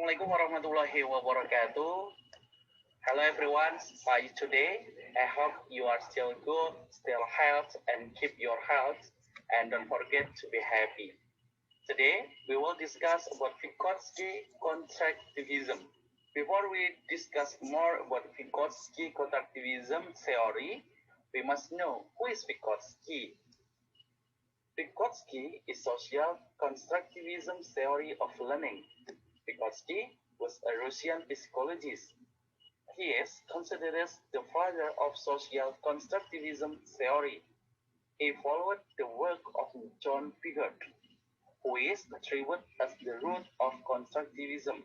Assalamualaikum warahmatullahi wabarakatuh. Hello everyone, how are you today? I hope you are still good, still healthy, and keep your health. And don't forget to be happy. Today, we will discuss about Vygotsky constructivism. Before we discuss more about Vygotsky constructivism theory, we must know who is Vygotsky. Vygotsky is social constructivism theory of learning. Vygotsky was a Russian psychologist. He is considered as the father of social constructivism theory. He followed the work of John Piaget, who is attributed as the root of constructivism,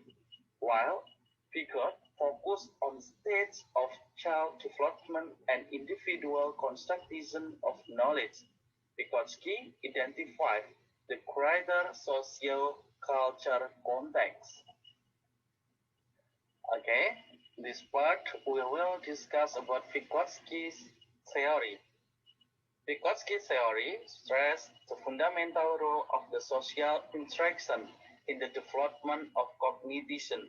while Piaget focused on stages of child development and individual constructivism of knowledge. Vygotsky identified the greater socio-culture context. Okay, this part we will discuss about Vygotsky's theory. Vygotsky theory stressed the fundamental role of the social interaction in the development of cognition,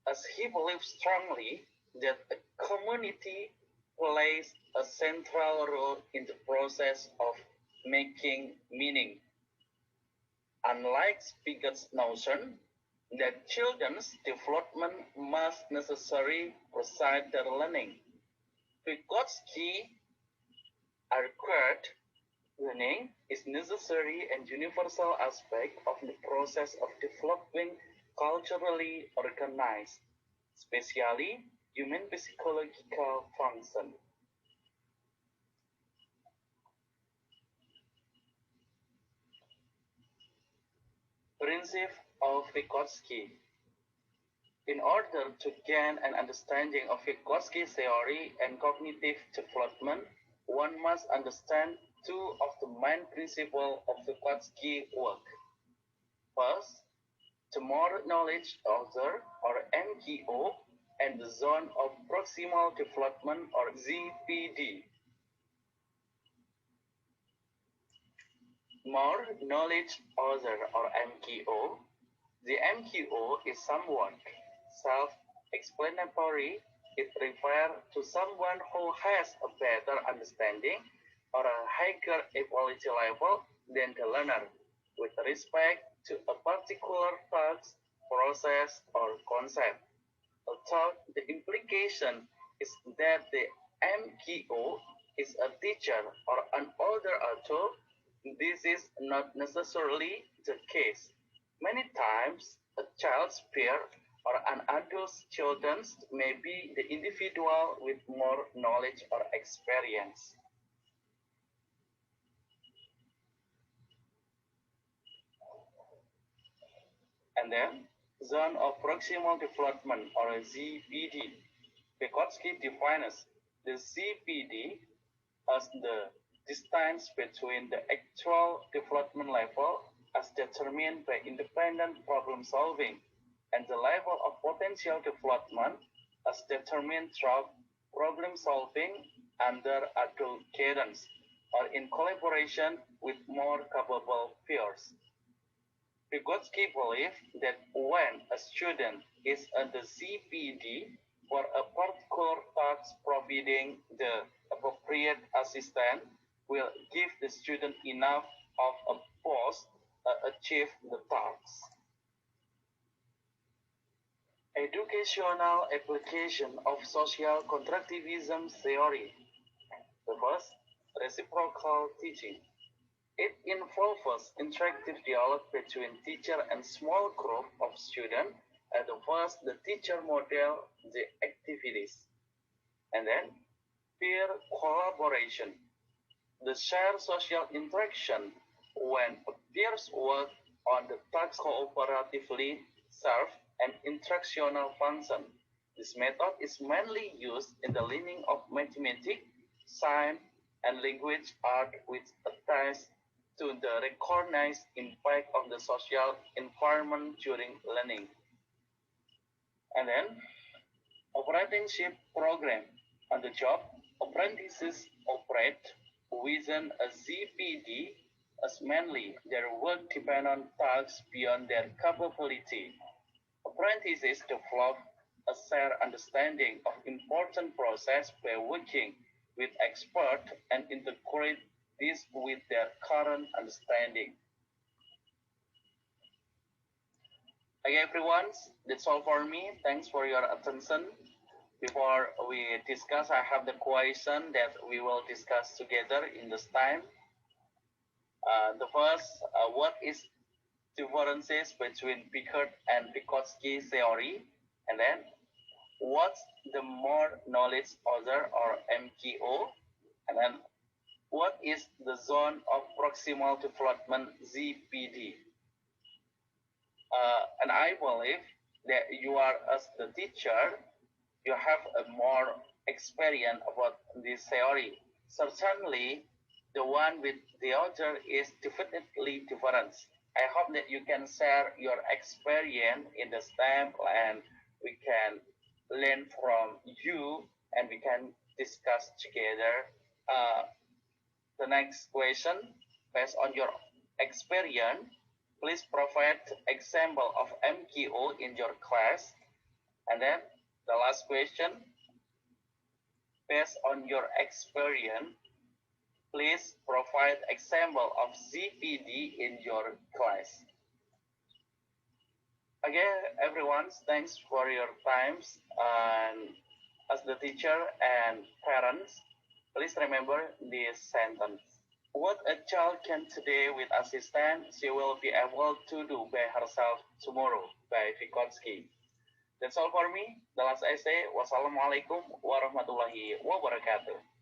as he believed strongly that a community plays a central role in the process of making meaning. Unlike Piaget's notion that children's development must necessarily precede their learning, Vygotsky argued learning is necessary and universal aspect of the process of developing culturally organized, especially human psychological function. Principle of Vygotsky. In order to gain an understanding of Vygotsky theory and cognitive development, one must understand two of the main principles of Vygotsky work. First, the more knowledge order or MKO and the zone of proximal development or ZPD. More knowledge order or MKO. The MQO is somewhat self-explanatory. It refers to someone who has a better understanding or a higher ability level than the learner with respect to a particular task, process, or concept. Although the implication is that the MQO is a teacher or an older adult, this is not necessarily the case. Many times, a child's peer or an adult's children may be the individual with more knowledge or experience. And then, zone of proximal development or ZPD. Vygotsky defines the ZPD as the distance between the actual development level as determined by independent problem solving and the level of potential development as determined through problem solving under adult guidance or in collaboration with more capable peers. Vygotsky believes that when a student is at the ZPD for a particular task, providing the appropriate assistance will give the student enough of a boost to achieve the task. Educational application of social constructivism theory. The first, reciprocal teaching. It involves interactive dialogue between teacher and small group of students. At the first, the teacher model the activities. And then, peer collaboration. The shared social interaction when peers work on the task cooperatively serve an instructional function. This method is mainly used in the learning of mathematics, science, and language art, which attests to the recognized impact of the social environment during learning. And then, apprenticeship program. On the job, apprentices operate within a ZPD as mainly their work depends on tasks beyond their capability. Apprentices develop a shared understanding of important process by working with experts and integrate this with their current understanding. Okay, everyone, that's all for me. Thanks for your attention. Before we discuss, I have the question that we will discuss together in this time. The first, what is differences between Pickard and Vygotsky theory? And then, what's the more knowledge order or MKO? And then, what is the zone of proximal development ZPD? And I believe that you are, as the teacher, you have a more experience about this theory. Certainly, the one with the other is definitely different. I hope that you can share your experience in the STEM and we can learn from you and we can discuss together. The next question, based on your experience, please provide example of MKO in your class. And then the last question, based on your experience, please provide example of ZPD in your class. Again, everyone, thanks for your times. And as the teacher and parents, please remember this sentence. What a child can today with assistance, she will be able to do by herself tomorrow, by Vygotsky. That's all for me. The last essay. Wassalamualaikum warahmatullahi wabarakatuh.